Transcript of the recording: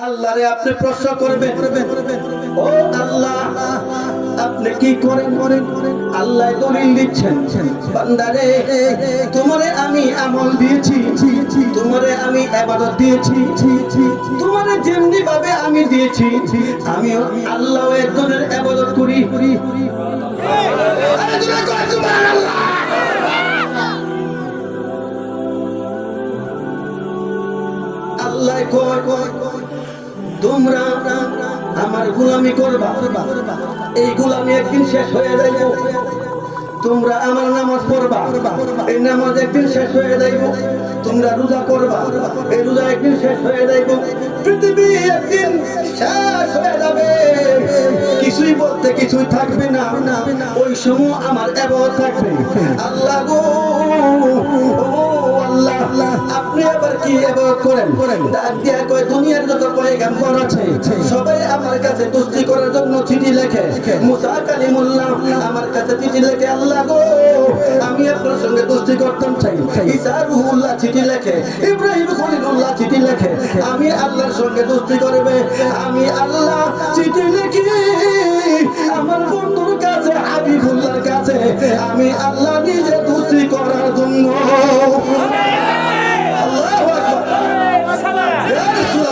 আল্লাহরে আপনি প্রশ্ন করবেন, ও আল্লাহ আপনি কি করেন? আল্লাহ দলিল দিচ্ছেন, বান্দারে তোমারে আমি আমল দিয়েছি, তোমারে আমি ইবাদত দিয়েছি, তোমারে যেমনি ভাবে আমি দিয়েছি আমি আল্লাহ একজনের ইবাদত করি। আল্লাহ কয় তোমরা আমার গোলামি করবা, এই গোলামি একদিন শেষ হয়ে যাইব। তোমরা আমার নামাজ পড়বা, এই নামাজ একদিন শেষ হয়ে যাইব। তোমরা রোজা করবা, এই রোজা একদিন শেষ হয়ে যাইব। পৃথিবী একদিন শেষ হয়ে যাবে, কিছুই বলতে কিছুই থাকবে না। ওই সময় আমার ইবাদত থাকবে। আল্লাহ গো, আল্লাহ আপনি আবার কি ইবাদত করেন? ডাক দিয়া কয় দুনিয়ার যত পয়গম্বর আছে সবাই আমার কাছে কুস্তি করার জন্য চিঠি লেখে। মুসা কালিমুল্লাহ আমার কাছে চিঠি লেখে, আল্লাহ গো আমি আপনার সঙ্গে কুস্তি করতাম চাই। ঈসা রুহুল্লাহ চিঠি লেখে, ইব্রাহিম খলিলুল্লাহ চিঠি লেখে, আমি আল্লাহর সঙ্গে কুস্তি করবে। আমি আল্লাহ চিঠি লিখি আমার বন্ধুর কাছে, হাবিবুল্লাহর কাছে। আমি আল্লাহ নিজে